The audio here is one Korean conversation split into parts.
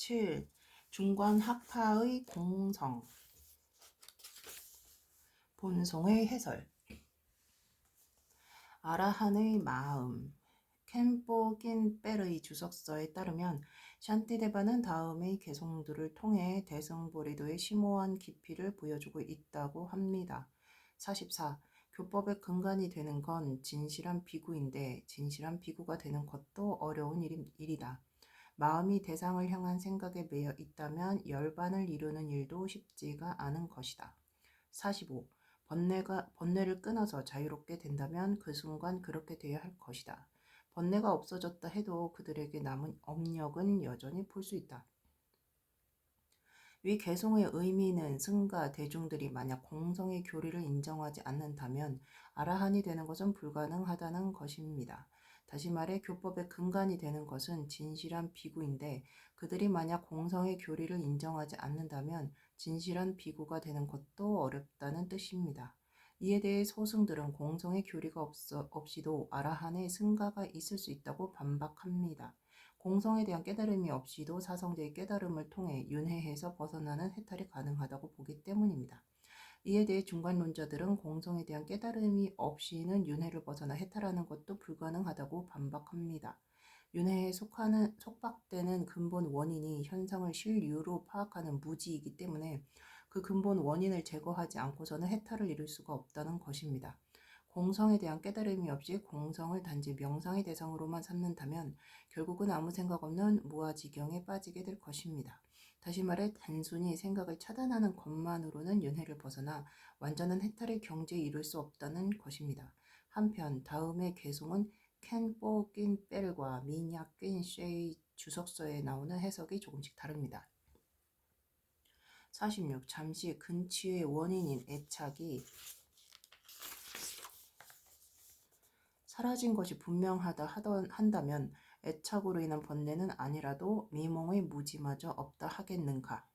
7. 중관학파의 공성 본송의 해설 아라한의 마음 켄포 긴뺄의 주석서에 따르면 샨티데바는 다음의 개송들을 통해 대승보리도의 심오한 깊이를 보여주고 있다고 합니다. 44. 교법의 근간이 되는 건 진실한 비구인데 진실한 비구가 되는 것도 어려운 일이다. 마음이 대상을 향한 생각에 매여 있다면 열반을 이루는 일도 쉽지가 않은 것이다. 45. 번뇌를 끊어서 자유롭게 된다면 그 순간 그렇게 되어야 할 것이다. 번뇌가 없어졌다 해도 그들에게 남은 업력은 여전히 볼 수 있다. 위 개송의 의미는 승가 대중들이 만약 공성의 교리를 인정하지 않는다면 아라한이 되는 것은 불가능하다는 것입니다. 다시 말해 교법의 근간이 되는 것은 진실한 비구인데 그들이 만약 공성의 교리를 인정하지 않는다면 진실한 비구가 되는 것도 어렵다는 뜻입니다. 이에 대해 소승들은 공성의 교리가 없이도 아라한의 승가가 있을 수 있다고 반박합니다. 공성에 대한 깨달음이 없이도 사성제의 깨달음을 통해 윤회에서 벗어나는 해탈이 가능하다고 보기 때문입니다. 이에 대해 중간론자들은 공성에 대한 깨달음이 없이는 윤회를 벗어나 해탈하는 것도 불가능하다고 반박합니다. 윤회에 속박되는 근본 원인이 현상을 실유로 파악하는 무지이기 때문에 그 근본 원인을 제거하지 않고서는 해탈을 이룰 수가 없다는 것입니다. 공성에 대한 깨달음이 없이 공성을 단지 명상의 대상으로만 삼는다면 결국은 아무 생각 없는 무아지경에 빠지게 될 것입니다. 다시 말해 단순히 생각을 차단하는 것만으로는 윤회를 벗어나 완전한 해탈의 경지에 이룰 수 없다는 것입니다. 한편 다음의 개송은 켄포 낀뺄과 미냐 낀쉐의 주석서에 나오는 해석이 조금씩 다릅니다. 46. 잠시 근치의 원인인 애착이 사라진 것이 분명하다 한다면 애착으로 인한 번뇌는 아니라도 미몽의 무지마저 없다 하겠는가.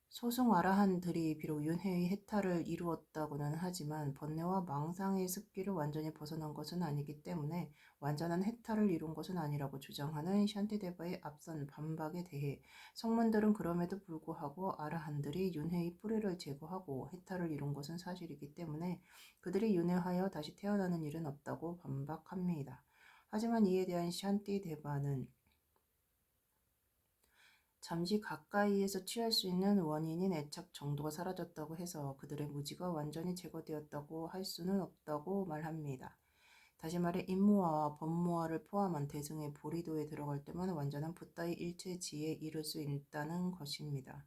소승 아라한들이 비록 윤회의 해탈을 이루었다고는 하지만 번뇌와 망상의 습기를 완전히 벗어난 것은 아니기 때문에 완전한 해탈을 이룬 것은 아니라고 주장하는 샨티데바의 앞선 반박에 대해 성문들은 그럼에도 불구하고 아라한들이 윤회의 뿌리를 제거하고 해탈을 이룬 것은 사실이기 때문에 그들이 윤회하여 다시 태어나는 일은 없다고 반박합니다. 하지만 이에 대한 샨티데바는 잠시 가까이에서 취할 수 있는 원인인 애착 정도가 사라졌다고 해서 그들의 무지가 완전히 제거되었다고 할 수는 없다고 말합니다. 다시 말해 인무아와 법무아를 포함한 대승의 보리도에 들어갈 때만 완전한 붓다의 일체지에 이를 수 있다는 것입니다.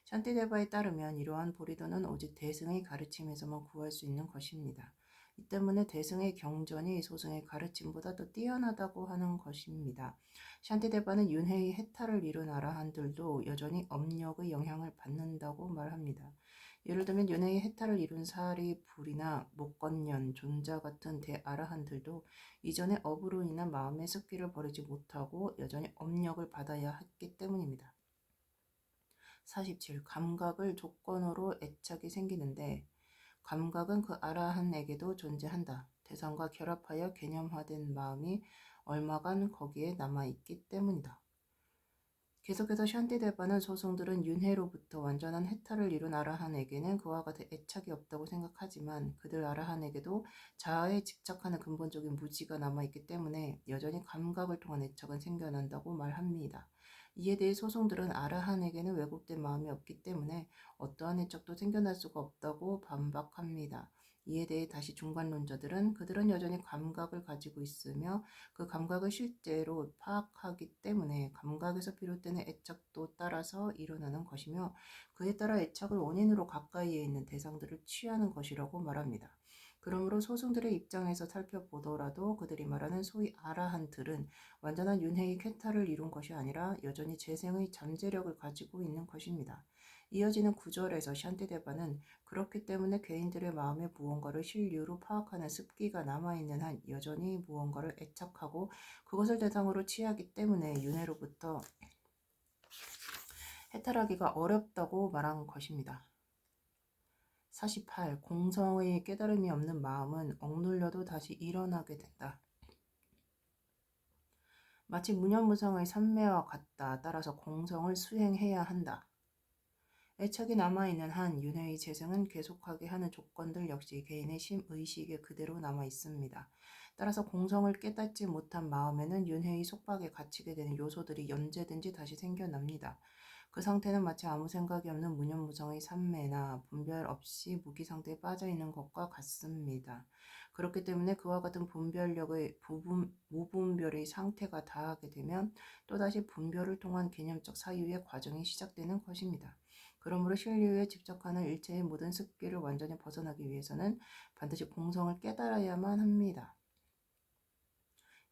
샨티데바에 따르면 이러한 보리도는 오직 대승의 가르침에서만 구할 수 있는 것입니다. 이 때문에 대승의 경전이 소승의 가르침보다 더 뛰어나다고 하는 것입니다. 샨티데바는 윤회의 해탈을 이룬 아라한들도 여전히 업력의 영향을 받는다고 말합니다. 예를 들면 윤회의 해탈을 이룬 사리, 불이나 목건년, 존자 같은 대아라한들도 이전의 업으로 인한 마음의 습기를 버리지 못하고 여전히 업력을 받아야 했기 때문입니다. 47. 감각을 조건으로 애착이 생기는데 감각은 그 아라한에게도 존재한다. 대상과 결합하여 개념화된 마음이 얼마간 거기에 남아있기 때문이다. 계속해서 샨티데바는 소승들은 윤회로부터 완전한 해탈을 이룬 아라한에게는 그와 같은 애착이 없다고 생각하지만 그들 아라한에게도 자아에 집착하는 근본적인 무지가 남아있기 때문에 여전히 감각을 통한 애착은 생겨난다고 말합니다. 이에 대해 소승들은 아라한에게는 왜곡된 마음이 없기 때문에 어떠한 애착도 생겨날 수가 없다고 반박합니다. 이에 대해 다시 중간론자들은 그들은 여전히 감각을 가지고 있으며 그 감각을 실제로 파악하기 때문에 감각에서 비롯되는 애착도 따라서 일어나는 것이며 그에 따라 애착을 원인으로 가까이에 있는 대상들을 취하는 것이라고 말합니다. 그러므로 소승들의 입장에서 살펴보더라도 그들이 말하는 소위 아라한들은 완전한 윤회의 쾌탈을 이룬 것이 아니라 여전히 재생의 잠재력을 가지고 있는 것입니다. 이어지는 구절에서 샨티데바는 그렇기 때문에 개인들의 마음에 무언가를 실유로 파악하는 습기가 남아있는 한 여전히 무언가를 애착하고 그것을 대상으로 취하기 때문에 윤회로부터 해탈하기가 어렵다고 말한 것입니다. 48. 공성의 깨달음이 없는 마음은 억눌려도 다시 일어나게 된다. 마치 무념무상의 삼매와 같다. 따라서 공성을 수행해야 한다. 애착이 남아있는 한 윤회의 재생은 계속하게 하는 조건들 역시 개인의 심의식에 그대로 남아있습니다. 따라서 공성을 깨닫지 못한 마음에는 윤회의 속박에 갇히게 되는 요소들이 언제든지 다시 생겨납니다. 그 상태는 마치 아무 생각이 없는 무념무상의 삼매나 분별 없이 무기 상태에 빠져있는 것과 같습니다. 그렇기 때문에 그와 같은 분별력의 무분별의 상태가 다하게 되면 또다시 분별을 통한 개념적 사유의 과정이 시작되는 것입니다. 그러므로 신류에 집착하는 일체의 모든 습기를 완전히 벗어나기 위해서는 반드시 공성을 깨달아야만 합니다.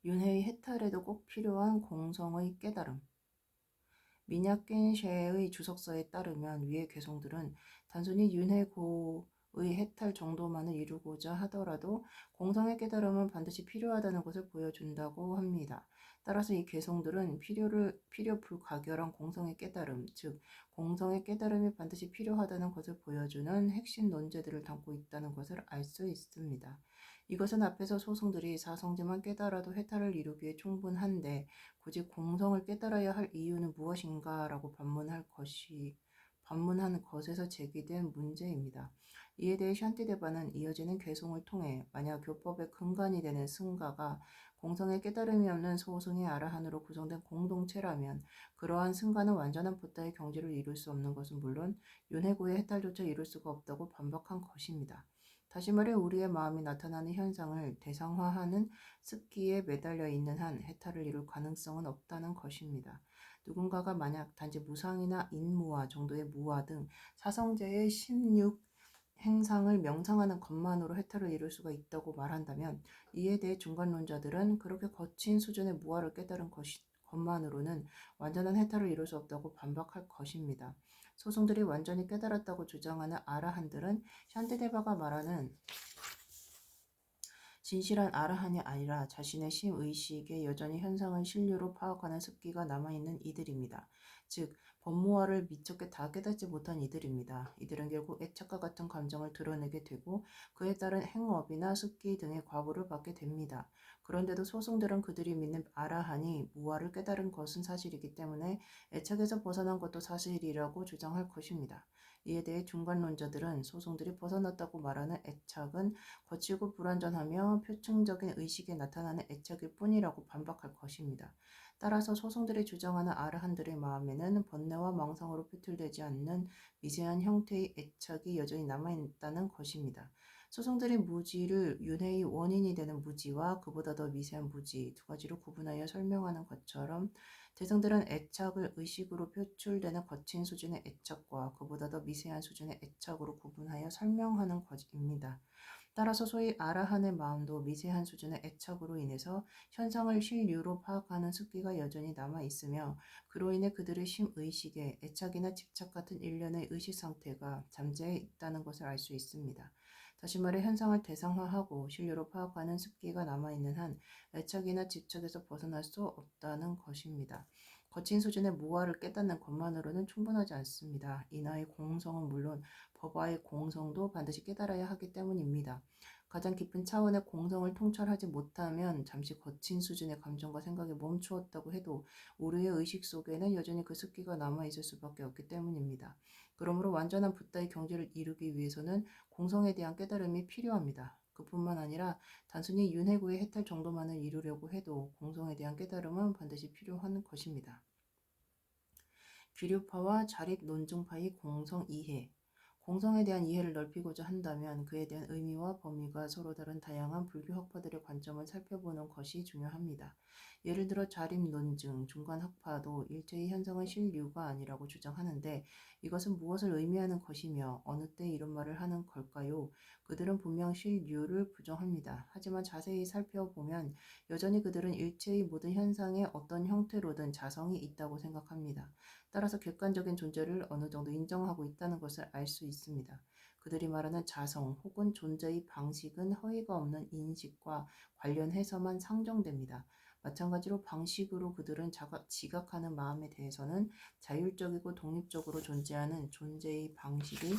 윤회의 해탈에도 꼭 필요한 공성의 깨달음. 미냐겐셰의 주석서에 따르면 위의 개송들은 단순히 윤회고의 해탈 정도만을 이루고자 하더라도 공성의 깨달음은 반드시 필요하다는 것을 보여준다고 합니다. 따라서 이 개송들은 필요 불가결한 공성의 깨달음, 즉 공성의 깨달음이 반드시 필요하다는 것을 보여주는 핵심 논제들을 담고 있다는 것을 알 수 있습니다. 이것은 앞에서 소승들이 사성제만 깨달아도 해탈을 이루기에 충분한데 굳이 공성을 깨달아야 할 이유는 무엇인가 라고 반문한 것에서 제기된 문제입니다. 이에 대해 샨티데바는 이어지는 개송을 통해 만약 교법의 근간이 되는 승가가 공성의 깨달음이 없는 소승의 아라한으로 구성된 공동체라면 그러한 승가는 완전한 부다의 경지를 이룰 수 없는 것은 물론 윤회고의 해탈조차 이룰 수가 없다고 반박한 것입니다. 다시 말해 우리의 마음이 나타나는 현상을 대상화하는 습기에 매달려 있는 한 해탈을 이룰 가능성은 없다는 것입니다. 누군가가 만약 단지 무상이나 인무와 정도의 무와 등 사성제의 16 행상을 명상하는 것만으로 해탈을 이룰 수가 있다고 말한다면 이에 대해 중간론자들은 그렇게 거친 수준의 무아를 깨달은 것만으로는 완전한 해탈을 이룰 수 없다고 반박할 것입니다. 소승들이 완전히 깨달았다고 주장하는 아라한들은 샨티데바가 말하는 진실한 아라한이 아니라 자신의 심의식에 여전히 현상을 신류로 파악하는 습기가 남아있는 이들입니다. 즉 법무화를 미처 다 깨닫지 못한 이들입니다. 이들은 결국 애착과 같은 감정을 드러내게 되고 그에 따른 행업이나 습기 등의 과보를 받게 됩니다. 그런데도 소승들은 그들이 믿는 아라한이 무화를 깨달은 것은 사실이기 때문에 애착에서 벗어난 것도 사실이라고 주장할 것입니다. 이에 대해 중간론자들은 소승들이 벗어났다고 말하는 애착은 거치고 불완전하며 표층적인 의식에 나타나는 애착일 뿐이라고 반박할 것입니다. 따라서 소승들이 주장하는 아르한들의 마음에는 번뇌와 망상으로 표출되지 않는 미세한 형태의 애착이 여전히 남아있다는 것입니다. 소승들이 무지를 윤회의 원인이 되는 무지와 그보다 더 미세한 무지 두 가지로 구분하여 설명하는 것처럼 대승들은 애착을 의식으로 표출되는 거친 수준의 애착과 그보다 더 미세한 수준의 애착으로 구분하여 설명하는 것입니다. 따라서 소위 아라한의 마음도 미세한 수준의 애착으로 인해서 현상을 실류로 파악하는 습기가 여전히 남아있으며 그로 인해 그들의 심의식에 애착이나 집착 같은 일련의 의식 상태가 잠재해 있다는 것을 알 수 있습니다. 다시 말해 현상을 대상화하고 실류로 파악하는 습기가 남아있는 한 애착이나 집착에서 벗어날 수 없다는 것입니다. 거친 수준의 무아를 깨닫는 것만으로는 충분하지 않습니다. 인하의 공성은 물론 법화의 공성도 반드시 깨달아야 하기 때문입니다. 가장 깊은 차원의 공성을 통찰하지 못하면 잠시 거친 수준의 감정과 생각에 멈추었다고 해도 우리의 의식 속에는 여전히 그 습기가 남아있을 수밖에 없기 때문입니다. 그러므로 완전한 붓다의 경지를 이루기 위해서는 공성에 대한 깨달음이 필요합니다. 그뿐만 아니라 단순히 윤회고의 해탈 정도만을 이루려고 해도 공성에 대한 깨달음은 반드시 필요한 것입니다. 귀류파와 자립 논증파의 공성 이해. 공성에 대한 이해를 넓히고자 한다면 그에 대한 의미와 범위가 서로 다른 다양한 불교 학파들의 관점을 살펴보는 것이 중요합니다. 예를 들어 자립 논증, 중간 학파도 일체의 현상은 실류가 아니라고 주장하는데 이것은 무엇을 의미하는 것이며 어느 때 이런 말을 하는 걸까요? 그들은 분명 실류를 부정합니다. 하지만 자세히 살펴보면 여전히 그들은 일체의 모든 현상에 어떤 형태로든 자성이 있다고 생각합니다. 따라서 객관적인 존재를 어느 정도 인정하고 있다는 것을 알 수 있습니다. 그들이 말하는 자성 혹은 존재의 방식은 허위가 없는 인식과 관련해서만 상정됩니다. 마찬가지로 방식으로 그들은 지각하는 마음에 대해서는 자율적이고 독립적으로 존재하는 존재의 방식이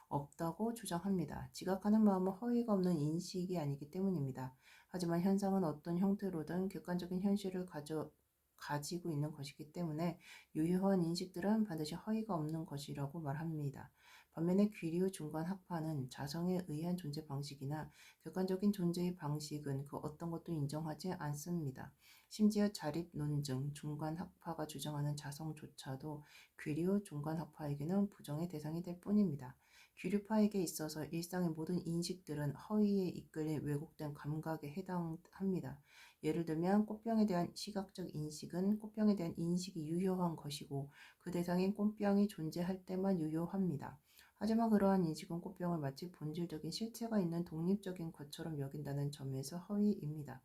없다고 주장합니다. 지각하는 마음은 허위가 없는 인식이 아니기 때문입니다. 하지만 현상은 어떤 형태로든 객관적인 현실을 가지고 있는 것이기 때문에 유효한 인식들은 반드시 허위가 없는 것이라고 말합니다. 반면에 귀리우 중간학파는 자성에 의한 존재 방식이나 객관적인 존재의 방식은 그 어떤 것도 인정하지 않습니다. 심지어 자립 논증 중간학파가 주장하는 자성조차도 귀리우 중간학파에게는 부정의 대상이 될 뿐입니다. 귀류파에게 있어서 일상의 모든 인식들은 허위에 이끌린 왜곡된 감각에 해당합니다. 예를 들면 꽃병에 대한 시각적 인식은 꽃병에 대한 인식이 유효한 것이고 그 대상인 꽃병이 존재할 때만 유효합니다. 하지만 그러한 인식은 꽃병을 마치 본질적인 실체가 있는 독립적인 것처럼 여긴다는 점에서 허위입니다.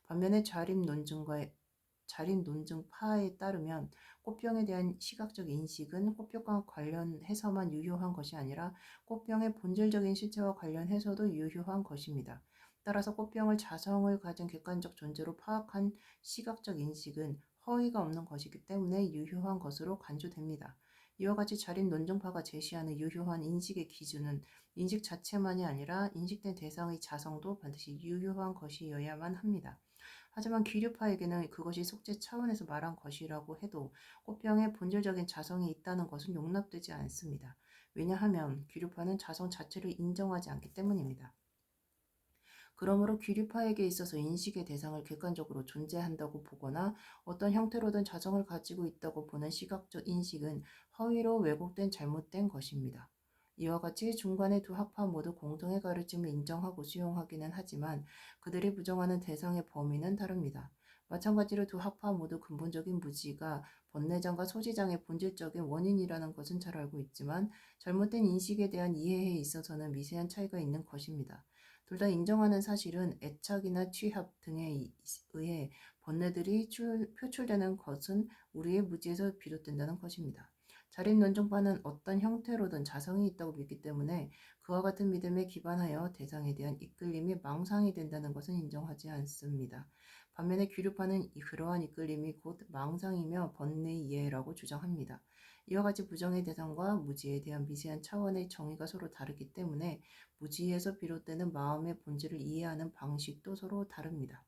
반면에 자립 논증파에 따르면 꽃병에 대한 시각적 인식은 꽃병과 관련해서만 유효한 것이 아니라 꽃병의 본질적인 실체와 관련해서도 유효한 것입니다. 따라서 꽃병을 자성을 가진 객관적 존재로 파악한 시각적 인식은 허위가 없는 것이기 때문에 유효한 것으로 간주됩니다. 이와 같이 자립 논증파가 제시하는 유효한 인식의 기준은 인식 자체만이 아니라 인식된 대상의 자성도 반드시 유효한 것이어야만 합니다. 하지만 귀류파에게는 그것이 속죄 차원에서 말한 것이라고 해도 꽃병에 본질적인 자성이 있다는 것은 용납되지 않습니다. 왜냐하면 귀류파는 자성 자체를 인정하지 않기 때문입니다. 그러므로 귀류파에게 있어서 인식의 대상을 객관적으로 존재한다고 보거나 어떤 형태로든 자성을 가지고 있다고 보는 시각적 인식은 허위로 왜곡된 잘못된 것입니다. 이와 같이 중간의 두 학파 모두 공동의 가르침을 인정하고 수용하기는 하지만 그들이 부정하는 대상의 범위는 다릅니다. 마찬가지로 두 학파 모두 근본적인 무지가 번뇌장과 소지장의 본질적인 원인이라는 것은 잘 알고 있지만 잘못된 인식에 대한 이해에 있어서는 미세한 차이가 있는 것입니다. 둘 다 인정하는 사실은 애착이나 취합 등에 의해 번뇌들이 표출되는 것은 우리의 무지에서 비롯된다는 것입니다. 자립논증파는 어떤 형태로든 자성이 있다고 믿기 때문에 그와 같은 믿음에 기반하여 대상에 대한 이끌림이 망상이 된다는 것은 인정하지 않습니다. 반면에 귀류파는 그러한 이끌림이 곧 망상이며 번뇌의 이해라고 주장합니다. 이와 같이 부정의 대상과 무지에 대한 미세한 차원의 정의가 서로 다르기 때문에 무지에서 비롯되는 마음의 본질을 이해하는 방식도 서로 다릅니다.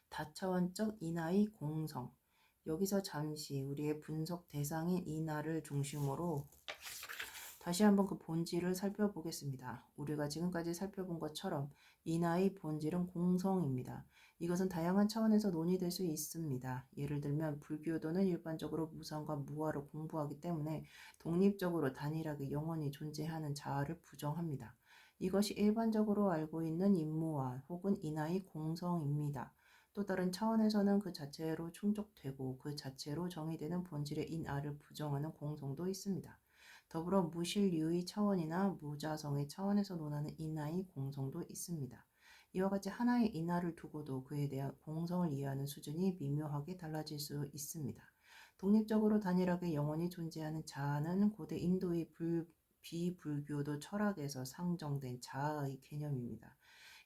다차원적 인하의 공성. 여기서 잠시 우리의 분석 대상인 인하를 중심으로 다시 한번 그 본질을 살펴보겠습니다. 우리가 지금까지 살펴본 것처럼 인하의 본질은 공성입니다. 이것은 다양한 차원에서 논의될 수 있습니다. 예를 들면 불교도는 일반적으로 무상과 무아를 공부하기 때문에 독립적으로 단일하게 영원히 존재하는 자아를 부정합니다. 이것이 일반적으로 알고 있는 인무와 혹은 인하의 공성입니다. 또 다른 차원에서는 그 자체로 충족되고 그 자체로 정의되는 본질의 인하를 부정하는 공성도 있습니다. 더불어 무실류의 차원이나 무자성의 차원에서 논하는 인하의 공성도 있습니다. 이와 같이 하나의 인하를 두고도 그에 대한 공성을 이해하는 수준이 미묘하게 달라질 수 있습니다. 독립적으로 단일하게 영원히 존재하는 자아는 고대 인도의 비불교도 철학에서 상정된 자아의 개념입니다.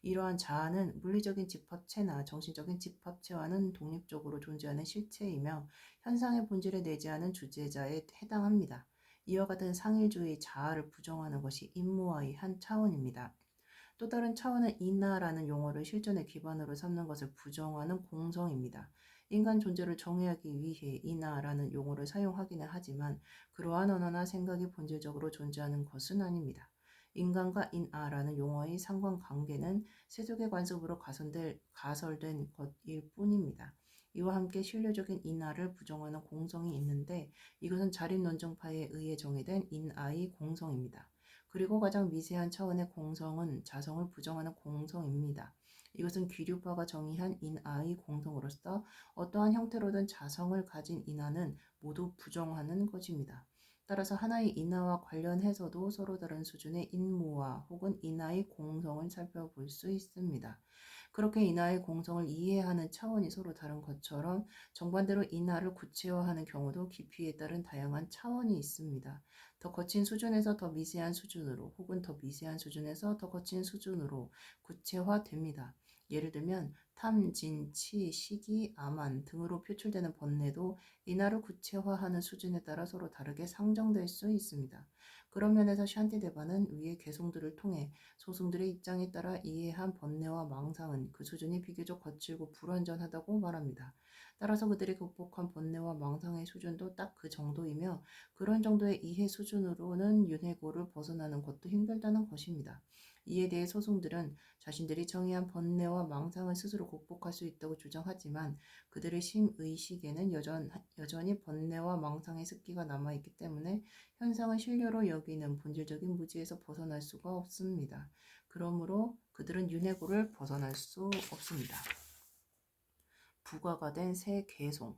이러한 자아는 물리적인 집합체나 정신적인 집합체와는 독립적으로 존재하는 실체이며 현상의 본질에 내재하는 주제자에 해당합니다. 이와 같은 상일주의 자아를 부정하는 것이 인무와의 한 차원입니다. 또 다른 차원은 인하라는 용어를 실존의 기반으로 삼는 것을 부정하는 공성입니다. 인간 존재를 정의하기 위해 인하라는 용어를 사용하기는 하지만 그러한 언어나 생각이 본질적으로 존재하는 것은 아닙니다. 인간과 인하라는 용어의 상관관계는 세속의 관습으로 가설된 것일 뿐입니다. 이와 함께 신뢰적인 인하를 부정하는 공성이 있는데 이것은 자립논증파에 의해 정의된 인하의 공성입니다. 그리고 가장 미세한 차원의 공성은 자성을 부정하는 공성입니다. 이것은 귀류파가 정의한 인하의 공성으로서 어떠한 형태로든 자성을 가진 인하는 모두 부정하는 것입니다. 따라서 하나의 인하와 관련해서도 서로 다른 수준의 인무와 혹은 인하의 공성을 살펴볼 수 있습니다. 그렇게 인하의 공성을 이해하는 차원이 서로 다른 것처럼 정반대로 인하를 구체화하는 경우도 깊이에 따른 다양한 차원이 있습니다. 더 거친 수준에서 더 미세한 수준으로 혹은 더 미세한 수준에서 더 거친 수준으로 구체화됩니다. 예를 들면 탐, 진, 치, 시기, 암한 등으로 표출되는 번뇌도 인하를 구체화하는 수준에 따라 서로 다르게 상정될 수 있습니다. 그런 면에서 샨티데바는 위의 개송들을 통해 소승들의 입장에 따라 이해한 번뇌와 망상은 그 수준이 비교적 거칠고 불완전하다고 말합니다. 따라서 그들이 극복한 번뇌와 망상의 수준도 딱 그 정도이며 그런 정도의 이해 수준으로는 윤회고를 벗어나는 것도 힘들다는 것입니다. 이에 대해 소승들은 자신들이 정의한 번뇌와 망상을 스스로 극복할 수 있다고 주장하지만 그들의 심의식에는 여전히 번뇌와 망상의 습기가 남아있기 때문에 현상을 신료로 여기는 본질적인 무지에서 벗어날 수가 없습니다. 그러므로 그들은 윤회고를 벗어날 수 없습니다. 부가가 된 세 개송.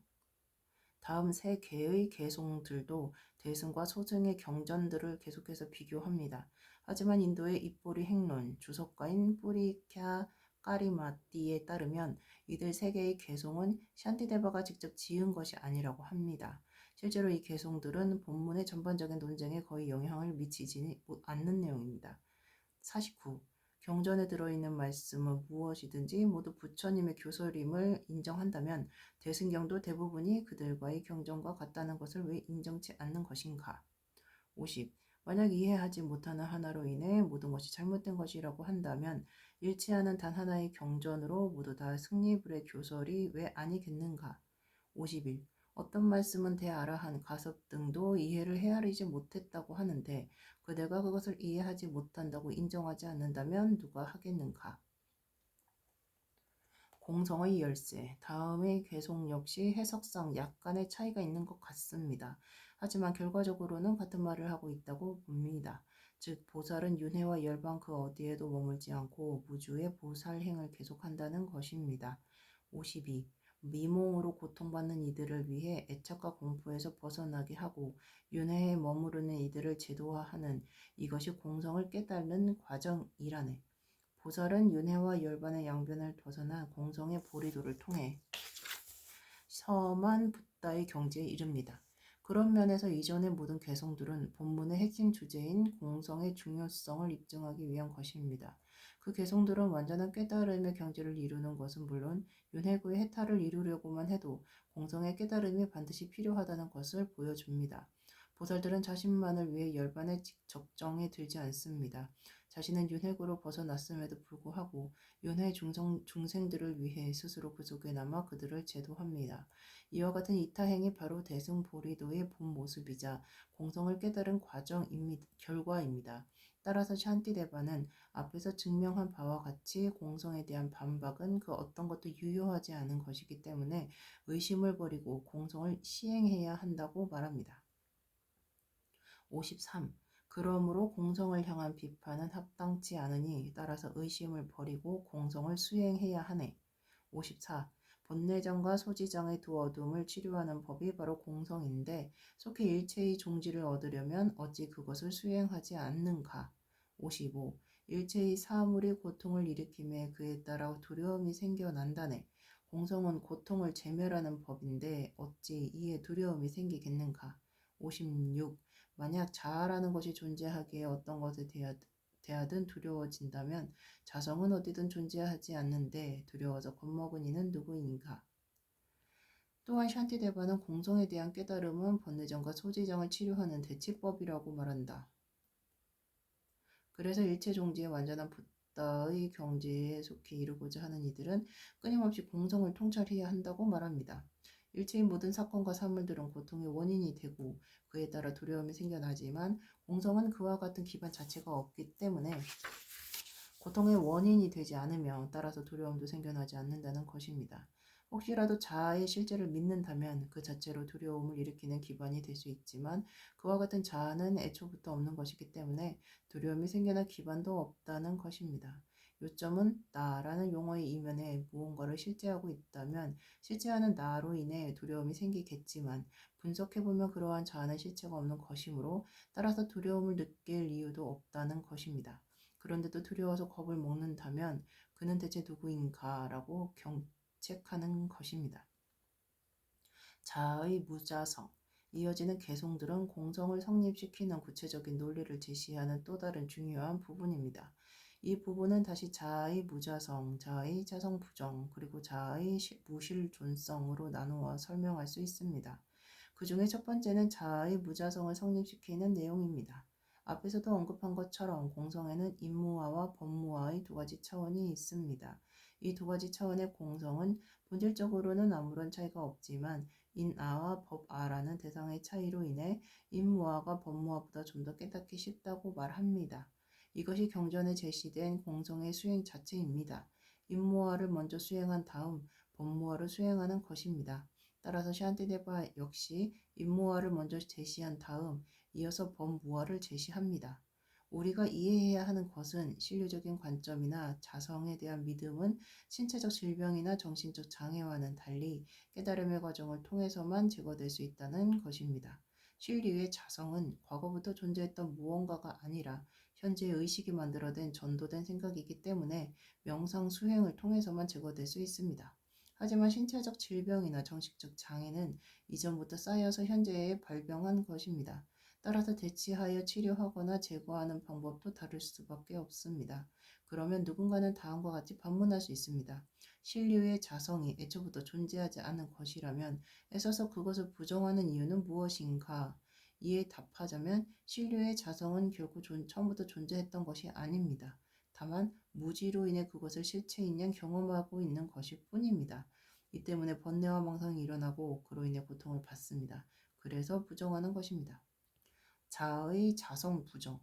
다음 세 개의 개송들도 대승과 소승의 경전들을 계속해서 비교합니다. 하지만 인도의 입보리 행론, 주석가인 뿌리캬 까리마띠에 따르면 이들 세 개의 개송은 샨티데바가 직접 지은 것이 아니라고 합니다. 실제로 이 개송들은 본문의 전반적인 논쟁에 거의 영향을 미치지 않는 내용입니다. 49. 경전에 들어있는 말씀은 무엇이든지 모두 부처님의 교설임을 인정한다면 대승경도 대부분이 그들과의 경전과 같다는 것을 왜 인정치 않는 것인가? 50. 만약 이해하지 못하는 하나로 인해 모든 것이 잘못된 것이라고 한다면 일치하는 단 하나의 경전으로 모두 다 승리불의 교설이 왜 아니겠는가? 51. 어떤 말씀은 대아라한 가섭 등도 이해를 헤아리지 못했다고 하는데 그대가 그것을 이해하지 못한다고 인정하지 않는다면 누가 하겠는가? 공성의 열쇠. 다음의 개송 역시 해석상 약간의 차이가 있는 것 같습니다. 하지만 결과적으로는 같은 말을 하고 있다고 봅니다. 즉 보살은 윤회와 열방 그 어디에도 머물지 않고 무주의 보살행을 계속한다는 것입니다. 52. 미몽으로 고통받는 이들을 위해 애착과 공포에서 벗어나게 하고 윤회에 머무르는 이들을 제도화하는 이것이 공성을 깨닫는 과정이라네. 보살은 윤회와 열반의 양변을 벗어나 공성의 보리도를 통해 서만 붓다의 경지에 이릅니다. 그런 면에서 이전의 모든 개성들은 본문의 핵심 주제인 공성의 중요성을 입증하기 위한 것입니다. 그 개성들은 완전한 깨달음의 경지를 이루는 것은 물론 윤회구의 해탈을 이루려고만 해도 공성의 깨달음이 반드시 필요하다는 것을 보여줍니다. 보살들은 자신만을 위해 열반의 적정에 들지 않습니다. 자신은 윤회구로 벗어났음에도 불구하고 윤회 중생들을 위해 스스로 그 속에 남아 그들을 제도합니다. 이와 같은 이타행이 바로 대승보리도의 본 모습이자 공성을 깨달은 결과입니다. 따라서 샨티데바는 앞에서 증명한 바와 같이 공성에 대한 반박은 그 어떤 것도 유효하지 않은 것이기 때문에 의심을 버리고 공성을 시행해야 한다고 말합니다. 53. 그러므로 공성을 향한 비판은 합당치 않으니 따라서 의심을 버리고 공성을 수행해야 하네. 54. 본내장과 소지장의 두 어둠을 치료하는 법이 바로 공성인데 속히 일체의 종지를 얻으려면 어찌 그것을 수행하지 않는가? 55. 일체의 사물이 고통을 일으킴에 그에 따라 두려움이 생겨난다네. 공성은 고통을 제멸하는 법인데 어찌 이에 두려움이 생기겠는가? 56. 만약 자아라는 것이 존재하기에 어떤 것에 대하든 두려워진다면 자성은 어디든 존재하지 않는데 두려워서 겁먹은 이는 누구인가? 또한 샨티데바는 공성에 대한 깨달음은 번뇌정과 소지정을 치료하는 대치법이라고 말한다. 그래서 일체 종지의 완전한 붓다의 경지에 속히 이르고자 하는 이들은 끊임없이 공성을 통찰해야 한다고 말합니다. 일체의 모든 사건과 사물들은 고통의 원인이 되고 그에 따라 두려움이 생겨나지만 공성은 그와 같은 기반 자체가 없기 때문에 고통의 원인이 되지 않으며 따라서 두려움도 생겨나지 않는다는 것입니다. 혹시라도 자아의 실제를 믿는다면 그 자체로 두려움을 일으키는 기반이 될 수 있지만 그와 같은 자아는 애초부터 없는 것이기 때문에 두려움이 생겨날 기반도 없다는 것입니다. 요점은 나라는 용어의 이면에 무언가를 실제하고 있다면 실제하는 나로 인해 두려움이 생기겠지만 분석해보면 그러한 자아는 실체가 없는 것이므로 따라서 두려움을 느낄 이유도 없다는 것입니다. 그런데도 두려워서 겁을 먹는다면 그는 대체 누구인가 라고 체크하는 것입니다. 자아의 무자성. 이어지는 개송들은 공성을 성립시키는 구체적인 논리를 제시하는 또 다른 중요한 부분입니다. 이 부분은 다시 자아의 무자성, 자아의 자성 부정, 그리고 자아의 무실존성으로 나누어 설명할 수 있습니다. 그 중에 첫 번째는 자아의 무자성을 성립시키는 내용입니다. 앞에서도 언급한 것처럼 공성에는 인무아와 법무아의 두 가지 차원이 있습니다. 이 두 가지 차원의 공성은 본질적으로는 아무런 차이가 없지만 인아와 법아라는 대상의 차이로 인해 인무아가 법무아보다 좀 더 깨닫기 쉽다고 말합니다. 이것이 경전에 제시된 공성의 수행 자체입니다. 인무아를 먼저 수행한 다음 법무아를 수행하는 것입니다. 따라서 샨티데바 역시 인무아를 먼저 제시한 다음 이어서 법무아를 제시합니다. 우리가 이해해야 하는 것은 신류적인 관점이나 자성에 대한 믿음은 신체적 질병이나 정신적 장애와는 달리 깨달음의 과정을 통해서만 제거될 수 있다는 것입니다. 신류의 자성은 과거부터 존재했던 무언가가 아니라 현재의 의식이 만들어낸 전도된 생각이기 때문에 명상 수행을 통해서만 제거될 수 있습니다. 하지만 신체적 질병이나 정신적 장애는 이전부터 쌓여서 현재에 발병한 것입니다. 따라서 대치하여 치료하거나 제거하는 방법도 다를 수밖에 없습니다. 그러면 누군가는 다음과 같이 반문할 수 있습니다. 신류의 자성이 애초부터 존재하지 않은 것이라면 애써서 그것을 부정하는 이유는 무엇인가? 이에 답하자면 신류의 자성은 결국 처음부터 존재했던 것이 아닙니다. 다만 무지로 인해 그것을 실체인 양 경험하고 있는 것일 뿐입니다. 이 때문에 번뇌와 망상이 일어나고 그로 인해 고통을 받습니다. 그래서 부정하는 것입니다. 자의 자성 부정.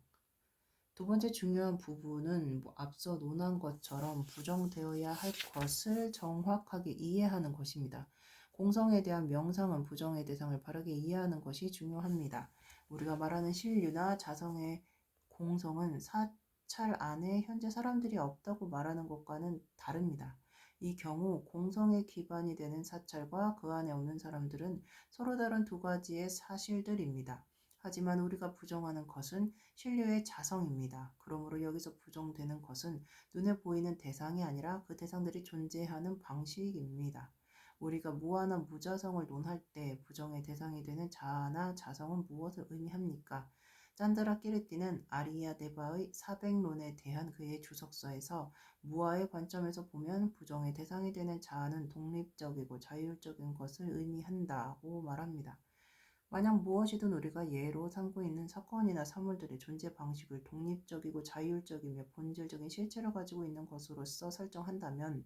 두 번째 중요한 부분은 앞서 논한 것처럼 부정되어야 할 것을 정확하게 이해하는 것입니다. 공성에 대한 명상은 부정의 대상을 바르게 이해하는 것이 중요합니다. 우리가 말하는 신류나 자성의 공성은 사찰 안에 현재 사람들이 없다고 말하는 것과는 다릅니다. 이 경우 공성의 기반이 되는 사찰과 그 안에 없는 사람들은 서로 다른 두 가지의 사실들입니다. 하지만 우리가 부정하는 것은 신류의 자성입니다. 그러므로 여기서 부정되는 것은 눈에 보이는 대상이 아니라 그 대상들이 존재하는 방식입니다. 우리가 무아나 무자성을 논할 때 부정의 대상이 되는 자아나 자성은 무엇을 의미합니까? 짠드라 끼르띠는 아리야 데바의 사백론에 대한 그의 주석서에서 무아의 관점에서 보면 부정의 대상이 되는 자아는 독립적이고 자율적인 것을 의미한다고 말합니다. 만약 무엇이든 우리가 예로 삼고 있는 사건이나 사물들의 존재 방식을 독립적이고 자율적이며 본질적인 실체를 가지고 있는 것으로서 설정한다면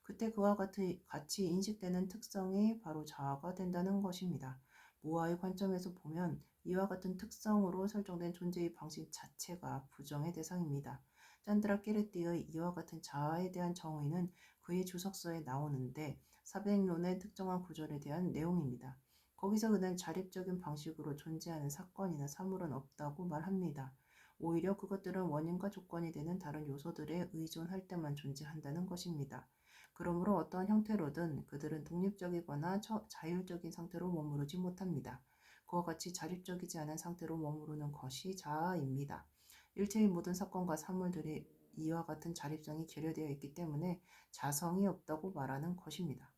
그때 그와 같이 인식되는 특성이 바로 자아가 된다는 것입니다. 무아의 관점에서 보면 이와 같은 특성으로 설정된 존재의 방식 자체가 부정의 대상입니다. 짠드라 끼르띠의 이와 같은 자아에 대한 정의는 그의 주석서에 나오는데 사백론의 특정한 구절에 대한 내용입니다. 거기서 그는 자립적인 방식으로 존재하는 사건이나 사물은 없다고 말합니다. 오히려 그것들은 원인과 조건이 되는 다른 요소들에 의존할 때만 존재한다는 것입니다. 그러므로 어떠한 형태로든 그들은 독립적이거나 자율적인 상태로 머무르지 못합니다. 그와 같이 자립적이지 않은 상태로 머무르는 것이 자아입니다. 일체의 모든 사건과 사물들이 이와 같은 자립성이 결여되어 있기 때문에 자성이 없다고 말하는 것입니다.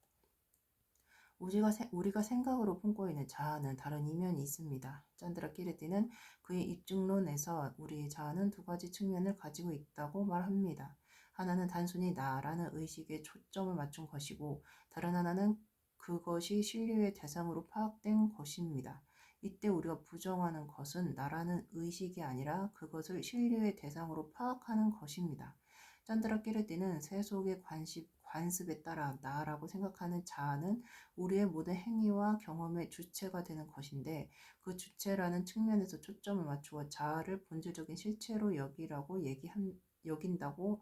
우리가 생각으로 품고 있는 자아는 다른 이면이 있습니다. 짠드라 끼르띠는 그의 입증론에서 우리의 자아는 두 가지 측면을 가지고 있다고 말합니다. 하나는 단순히 나라는 의식에 초점을 맞춘 것이고 다른 하나는 그것이 신류의 대상으로 파악된 것입니다. 이때 우리가 부정하는 것은 나라는 의식이 아니라 그것을 신류의 대상으로 파악하는 것입니다. 짠드라 끼르띠는 세속의 관습에 따라 나라고 생각하는 자아는 우리의 모든 행위와 경험의 주체가 되는 것인데 그 주체라는 측면에서 초점을 맞추어 자아를 본질적인 실체로 여긴다고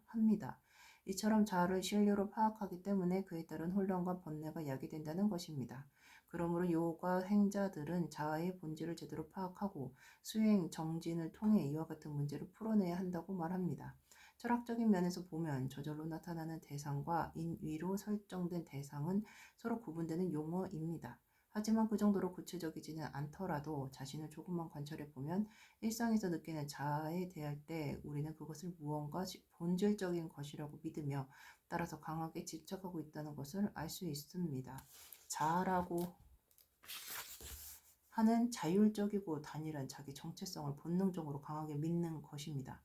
합니다. 이처럼 자아를 신류로 파악하기 때문에 그에 따른 혼란과 번뇌가 야기된다는 것입니다. 그러므로 요가 행자들은 자아의 본질을 제대로 파악하고 수행, 정진을 통해 이와 같은 문제를 풀어내야 한다고 말합니다. 철학적인 면에서 보면 저절로 나타나는 대상과 인위로 설정된 대상은 서로 구분되는 용어입니다. 하지만 그 정도로 구체적이지는 않더라도 자신을 조금만 관찰해 보면 일상에서 느끼는 자아에 대할 때 우리는 그것을 무언가 본질적인 것이라고 믿으며 따라서 강하게 집착하고 있다는 것을 알 수 있습니다. 자아라고 하는 자율적이고 단일한 자기 정체성을 본능적으로 강하게 믿는 것입니다.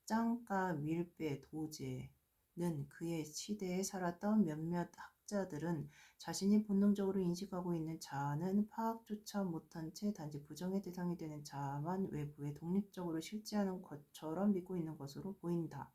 짱가, 밀배, 도제는 그의 시대에 살았던 몇몇 학자들은 자신이 본능적으로 인식하고 있는 자아는 파악조차 못한 채 단지 부정의 대상이 되는 자아만 외부에 독립적으로 실제하는 것처럼 믿고 있는 것으로 보인다.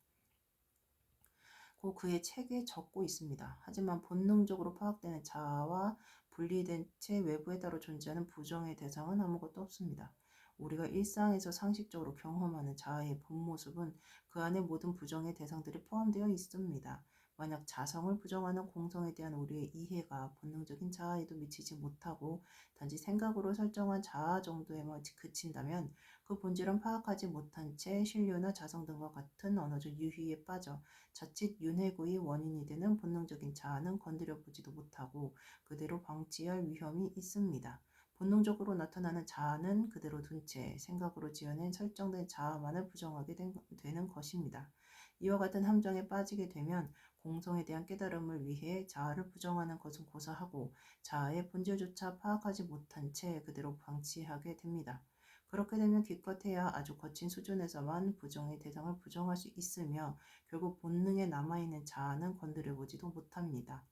고 그의 책에 적고 있습니다. 하지만 본능적으로 파악되는 자아와 분리된 채 외부에 따로 존재하는 부정의 대상은 아무것도 없습니다. 우리가 일상에서 상식적으로 경험하는 자아의 본 모습은 그 안에 모든 부정의 대상들이 포함되어 있습니다. 만약 자성을 부정하는 공성에 대한 우리의 이해가 본능적인 자아에도 미치지 못하고 단지 생각으로 설정한 자아 정도에만 그친다면 그 본질은 파악하지 못한 채 신료나 자성 등과 같은 언어적 유희에 빠져 자칫 윤회고의 원인이 되는 본능적인 자아는 건드려 보지도 못하고 그대로 방치할 위험이 있습니다. 본능적으로 나타나는 자아는 그대로 둔 채 생각으로 지어낸 설정된 자아만을 부정하게 되는 것입니다. 이와 같은 함정에 빠지게 되면 공성에 대한 깨달음을 위해 자아를 부정하는 것은 고사하고 자아의 본질조차 파악하지 못한 채 그대로 방치하게 됩니다. 그렇게 되면 기껏해야 아주 거친 수준에서만 부정의 대상을 부정할 수 있으며 결국 본능에 남아있는 자아는 건드려보지도 못합니다.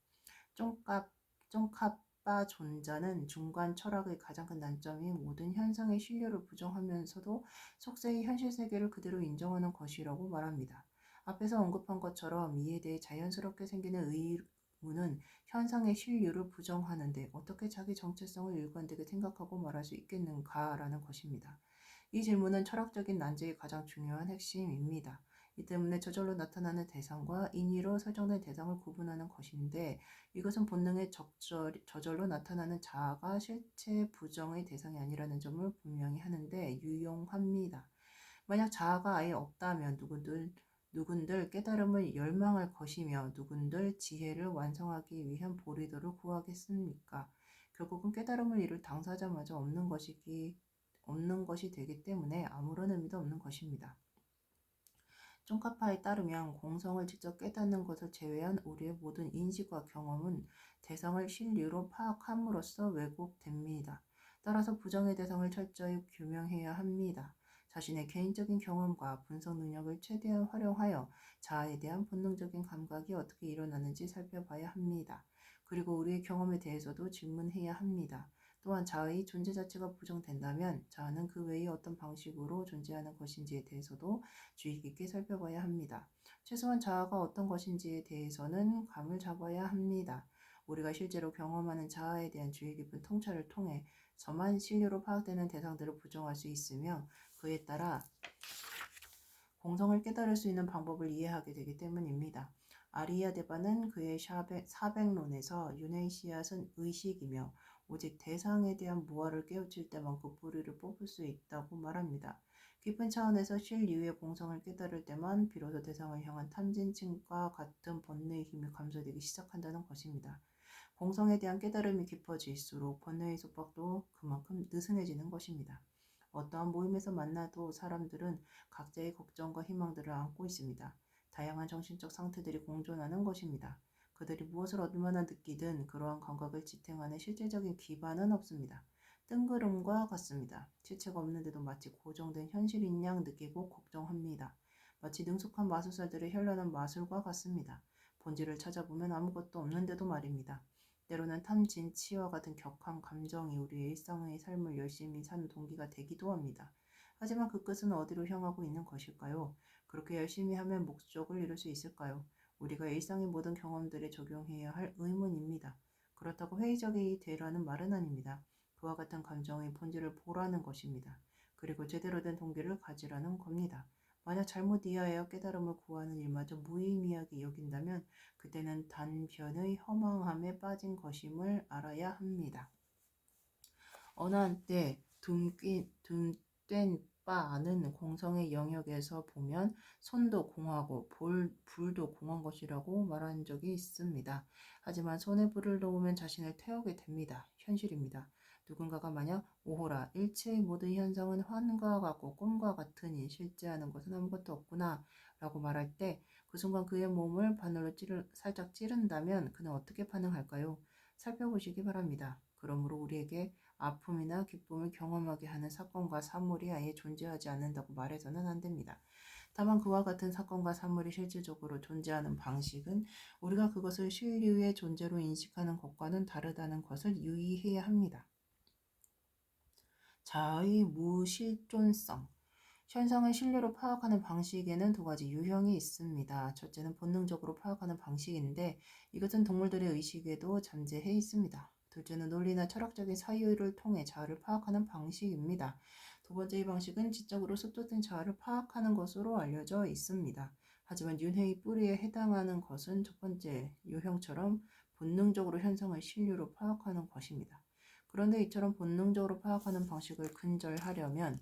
쫑카빠 존자는 중간 철학의 가장 큰 단점이 모든 현상의 신뢰를 부정하면서도 속세의 현실 세계를 그대로 인정하는 것이라고 말합니다. 앞에서 언급한 것처럼 이에 대해 자연스럽게 생기는 의문은 현상의 신뢰를 부정하는데 어떻게 자기 정체성을 일관되게 생각하고 말할 수 있겠는가라는 것입니다. 이 질문은 철학적인 난제의 가장 중요한 핵심입니다. 이 때문에 저절로 나타나는 대상과 인위로 설정된 대상을 구분하는 것인데 이것은 본능의 저절로 나타나는 자아가 실체 부정의 대상이 아니라는 점을 분명히 하는데 유용합니다. 만약 자아가 아예 없다면 누군들 깨달음을 열망할 것이며 누군들 지혜를 완성하기 위한 보리도를 구하겠습니까? 결국은 깨달음을 이룰 당사자마저 없는 것이 되기 때문에 아무런 의미도 없는 것입니다. 쫑카파에 따르면 공성을 직접 깨닫는 것을 제외한 우리의 모든 인식과 경험은 대상을 신류로 파악함으로써 왜곡됩니다. 따라서 부정의 대상을 철저히 규명해야 합니다. 자신의 개인적인 경험과 분석 능력을 최대한 활용하여 자아에 대한 본능적인 감각이 어떻게 일어나는지 살펴봐야 합니다. 그리고 우리의 경험에 대해서도 질문해야 합니다. 또한 자아의 존재 자체가 부정된다면 자아는 그 외의 어떤 방식으로 존재하는 것인지에 대해서도 주의 깊게 살펴봐야 합니다. 최소한 자아가 어떤 것인지에 대해서는 감을 잡아야 합니다. 우리가 실제로 경험하는 자아에 대한 주의 깊은 통찰을 통해 저만 신뢰로 파악되는 대상들을 부정할 수 있으며 그에 따라 공성을 깨달을 수 있는 방법을 이해하게 되기 때문입니다. 아리아 데바는 그의 사백론에서 유네시앗은 의식이며 오직 대상에 대한 무아를 깨우칠 때만 그 뿌리를 뽑을 수 있다고 말합니다. 깊은 차원에서 실유의 공성을 깨달을 때만 비로소 대상을 향한 탐진침과 같은 번뇌의 힘이 감소되기 시작한다는 것입니다. 공성에 대한 깨달음이 깊어질수록 번뇌의 속박도 그만큼 느슨해지는 것입니다. 어떠한 모임에서 만나도 사람들은 각자의 걱정과 희망들을 안고 있습니다. 다양한 정신적 상태들이 공존하는 것입니다. 그들이 무엇을 얼마나 느끼든 그러한 감각을 지탱하는 실질적인 기반은 없습니다. 뜬구름과 같습니다. 실체가 없는데도 마치 고정된 현실인 양 느끼고 걱정합니다. 마치 능숙한 마술사들의 현란한 마술과 같습니다. 본질을 찾아보면 아무것도 없는데도 말입니다. 때로는 탐진, 치와 같은 격한 감정이 우리의 일상의 삶을 열심히 사는 동기가 되기도 합니다. 하지만 그 끝은 어디로 향하고 있는 것일까요? 그렇게 열심히 하면 목적을 이룰 수 있을까요? 우리가 일상의 모든 경험들에 적용해야 할 의문입니다. 그렇다고 회의적이 되라는 말은 아닙니다. 그와 같은 감정의 본질을 보라는 것입니다. 그리고 제대로 된 동기를 가지라는 겁니다. 만약 잘못 이해하여 깨달음을 구하는 일마저 무의미하게 여긴다면 그때는 단변의 허망함에 빠진 것임을 알아야 합니다. 어느 한때 둔된 바는 공성의 영역에서 보면 손도 공하고 불도 공한 것이라고 말한 적이 있습니다. 하지만 손에 불을 놓으면 자신을 태우게 됩니다. 현실입니다. 누군가가 만약 오호라 일체의 모든 현상은 환과 같고 꿈과 같으니 실제하는 것은 아무것도 없구나 라고 말할 때 그 순간 그의 몸을 바늘로 살짝 찌른다면 그는 어떻게 반응할까요? 살펴보시기 바랍니다. 그러므로 우리에게 아픔이나 기쁨을 경험하게 하는 사건과 사물이 아예 존재하지 않는다고 말해서는 안 됩니다. 다만 그와 같은 사건과 사물이 실질적으로 존재하는 방식은 우리가 그것을 실류의 존재로 인식하는 것과는 다르다는 것을 유의해야 합니다. 자아의 무실존성. 현상을 실내로 파악하는 방식에는 두 가지 유형이 있습니다. 첫째는 본능적으로 파악하는 방식인데 이것은 동물들의 의식에도 잠재해 있습니다. 둘째는 논리나 철학적인 사유를 통해 자아를 파악하는 방식입니다. 두 번째의 방식은 지적으로 습득된 자아를 파악하는 것으로 알려져 있습니다. 하지만 윤회의 뿌리에 해당하는 것은 첫 번째 유형처럼 본능적으로 현상을 실류로 파악하는 것입니다. 그런데 이처럼 본능적으로 파악하는 방식을 근절하려면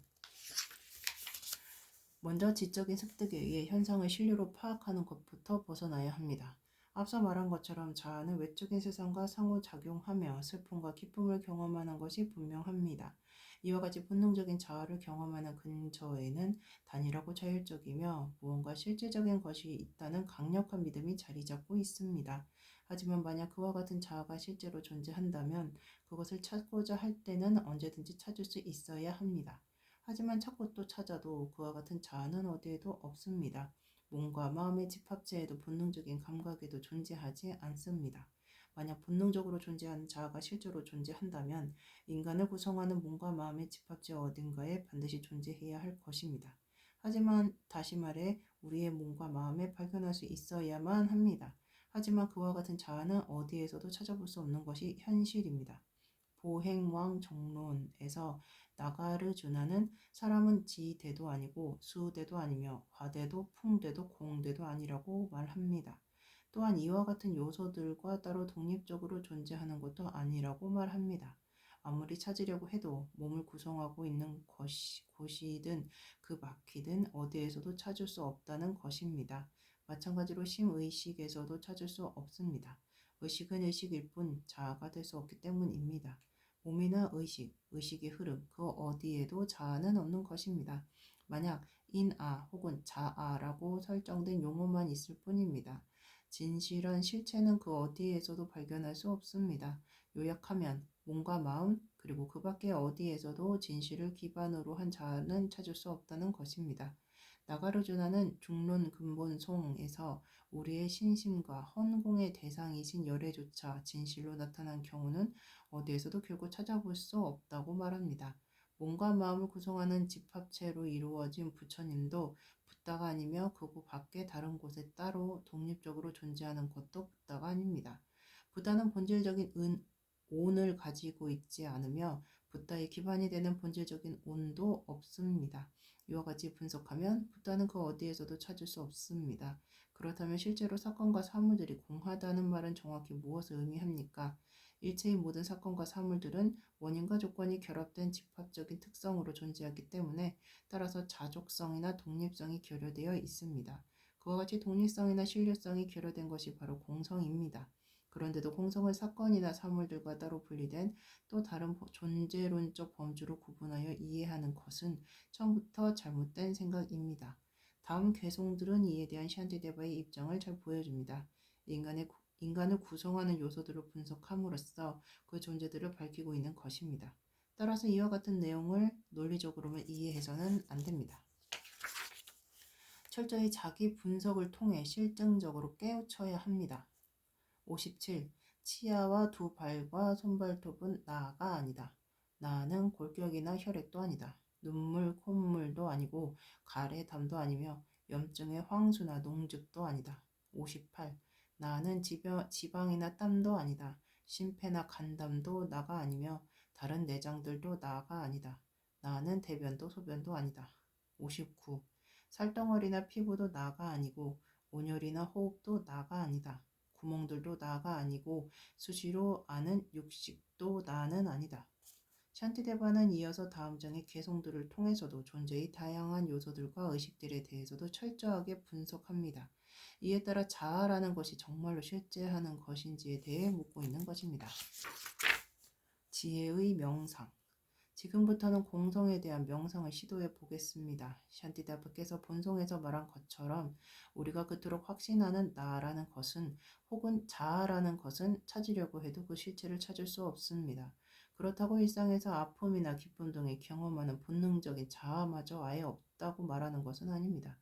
먼저 지적인 습득에 의해 현상을 실류로 파악하는 것부터 벗어나야 합니다. 앞서 말한 것처럼 자아는 외적인 세상과 상호작용하며 슬픔과 기쁨을 경험하는 것이 분명합니다. 이와 같이 본능적인 자아를 경험하는 근처에는 단일하고 자율적이며 무언가 실제적인 것이 있다는 강력한 믿음이 자리 잡고 있습니다. 하지만 만약 그와 같은 자아가 실제로 존재한다면 그것을 찾고자 할 때는 언제든지 찾을 수 있어야 합니다. 하지만 찾고 또 찾아도 그와 같은 자아는 어디에도 없습니다. 몸과 마음의 집합체에도 본능적인 감각에도 존재하지 않습니다. 만약 본능적으로 존재하는 자아가 실제로 존재한다면 인간을 구성하는 몸과 마음의 집합체 어딘가에 반드시 존재해야 할 것입니다. 하지만 다시 말해 우리의 몸과 마음에 발견할 수 있어야만 합니다. 하지만 그와 같은 자아는 어디에서도 찾아볼 수 없는 것이 현실입니다. 보행왕 정론에서 나가르주나는 사람은 지대도 아니고 수대도 아니며 화대도 풍대도 공대도 아니라고 말합니다. 또한 이와 같은 요소들과 따로 독립적으로 존재하는 것도 아니라고 말합니다. 아무리 찾으려고 해도 몸을 구성하고 있는 곳이든 그 바퀴든 어디에서도 찾을 수 없다는 것입니다. 마찬가지로 심의식에서도 찾을 수 없습니다. 의식은 의식일 뿐 자아가 될 수 없기 때문입니다. 몸이나 의식, 의식의 흐름, 그 어디에도 자아는 없는 것입니다. 만약 인아 혹은 자아라고 설정된 용어만 있을 뿐입니다. 진실한 실체는 그 어디에서도 발견할 수 없습니다. 요약하면 몸과 마음 그리고 그 밖에 어디에서도 진실을 기반으로 한 자아는 찾을 수 없다는 것입니다. 나가르주나는 중론 근본송에서 우리의 신심과 헌공의 대상이신 열애조차 진실로 나타난 경우는 어디에서도 결코 찾아볼 수 없다고 말합니다. 몸과 마음을 구성하는 집합체로 이루어진 부처님도 붓다가 아니며 그곳 밖에 다른 곳에 따로 독립적으로 존재하는 것도 붓다가 아닙니다. 붓다는 본질적인 온을 가지고 있지 않으며 붓다의 기반이 되는 본질적인 온도 없습니다. 이와 같이 분석하면 붓다는 그 어디에서도 찾을 수 없습니다. 그렇다면 실제로 사건과 사물들이 공하다는 말은 정확히 무엇을 의미합니까? 일체의 모든 사건과 사물들은 원인과 조건이 결합된 집합적인 특성으로 존재하기 때문에 따라서 자족성이나 독립성이 결여되어 있습니다. 그와 같이 독립성이나 신뢰성이 결여된 것이 바로 공성입니다. 그런데도 공성을 사건이나 사물들과 따로 분리된 또 다른 존재론적 범주로 구분하여 이해하는 것은 처음부터 잘못된 생각입니다. 다음 개송들은 이에 대한 샨티데바의 입장을 잘 보여줍니다. 인간을 구성하는 요소들을 분석함으로써 그 존재들을 밝히고 있는 것입니다. 따라서 이와 같은 내용을 논리적으로만 이해해서는 안 됩니다. 철저히 자기 분석을 통해 실증적으로 깨우쳐야 합니다. 57. 치아와 두 발과 손발톱은 나가 아니다. 나는 골격이나 혈액도 아니다. 눈물, 콧물도 아니고 가래, 담도 아니며 염증의 황수나 농즙도 아니다. 58. 나는 지방이나 땀도 아니다. 심폐나 간담도 나가 아니며 다른 내장들도 나가 아니다. 나는 대변도 소변도 아니다. 59. 살덩어리나 피부도 나가 아니고 온열이나 호흡도 나가 아니다. 구멍들도 나가 아니고 수시로 아는 육식도 나는 아니다. 샨티데바는 이어서 다음 장의 개송들을 통해서도 존재의 다양한 요소들과 의식들에 대해서도 철저하게 분석합니다. 이에 따라 자아라는 것이 정말로 실제하는 것인지에 대해 묻고 있는 것입니다. 지혜의 명상. 지금부터는 공성에 대한 명상을 시도해 보겠습니다. 샨티데바께서 본송에서 말한 것처럼 우리가 그토록 확신하는 나라는 것은 혹은 자아라는 것은 찾으려고 해도 그 실체를 찾을 수 없습니다. 그렇다고 일상에서 아픔이나 기쁨 등을 경험하는 본능적인 자아마저 아예 없다고 말하는 것은 아닙니다.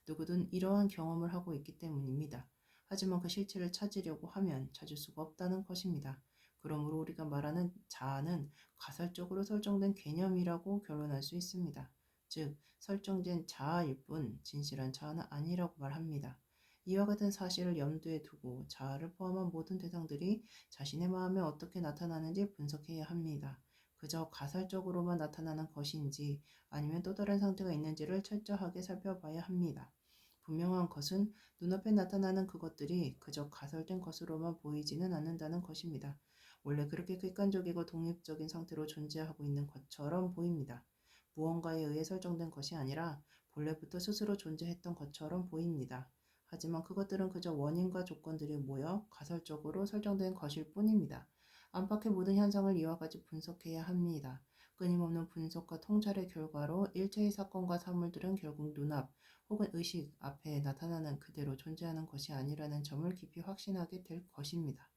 누구든 이러한 경험을 하고 있기 때문입니다. 하지만 그 실체를 찾으려고 하면 찾을 수가 없다는 것입니다. 그러므로 우리가 말하는 자아는 가설적으로 설정된 개념이라고 결론할 수 있습니다. 즉, 설정된 자아일 뿐 진실한 자아는 아니라고 말합니다. 이와 같은 사실을 염두에 두고 자아를 포함한 모든 대상들이 자신의 마음에 어떻게 나타나는지 분석해야 합니다. 그저 가설적으로만 나타나는 것인지 아니면 또 다른 상태가 있는지를 철저하게 살펴봐야 합니다. 분명한 것은 눈앞에 나타나는 그것들이 그저 가설된 것으로만 보이지는 않는다는 것입니다. 원래 그렇게 객관적이고 독립적인 상태로 존재하고 있는 것처럼 보입니다. 무언가에 의해 설정된 것이 아니라 본래부터 스스로 존재했던 것처럼 보입니다. 하지만 그것들은 그저 원인과 조건들이 모여 가설적으로 설정된 것일 뿐입니다. 안팎의 모든 현상을 이와 같이 분석해야 합니다. 끊임없는 분석과 통찰의 결과로 일체의 사건과 사물들은 결국 눈앞 혹은 의식 앞에 나타나는 그대로 존재하는 것이 아니라는 점을 깊이 확신하게 될 것입니다.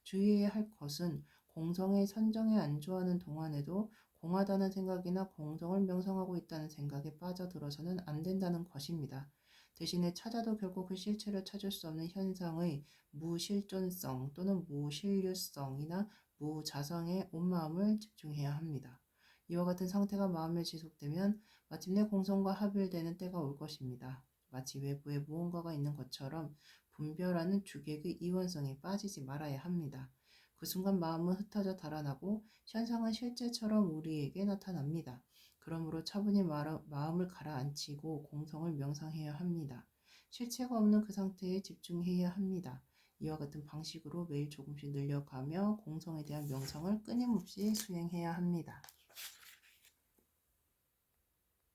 주의해야 할 것은 공성의 선정에 안주하는 동안에도 공하다는 생각이나 공성을 명성하고 있다는 생각에 빠져들어서는 안 된다는 것입니다. 대신에 찾아도 결국 그 실체를 찾을 수 없는 현상의 무실존성 또는 무신류성이나 무자성에 온 마음을 집중해야 합니다. 이와 같은 상태가 마음에 지속되면 마침내 공성과 합일되는 때가 올 것입니다. 마치 외부에 무언가가 있는 것처럼 분별하는 주객의 이원성에 빠지지 말아야 합니다. 그 순간 마음은 흩어져 달아나고 현상은 실제처럼 우리에게 나타납니다. 그러므로 차분히 마음을 가라앉히고 공성을 명상해야 합니다. 실체가 없는 그 상태에 집중해야 합니다. 이와 같은 방식으로 매일 조금씩 늘려가며 공성에 대한 명상을 끊임없이 수행해야 합니다.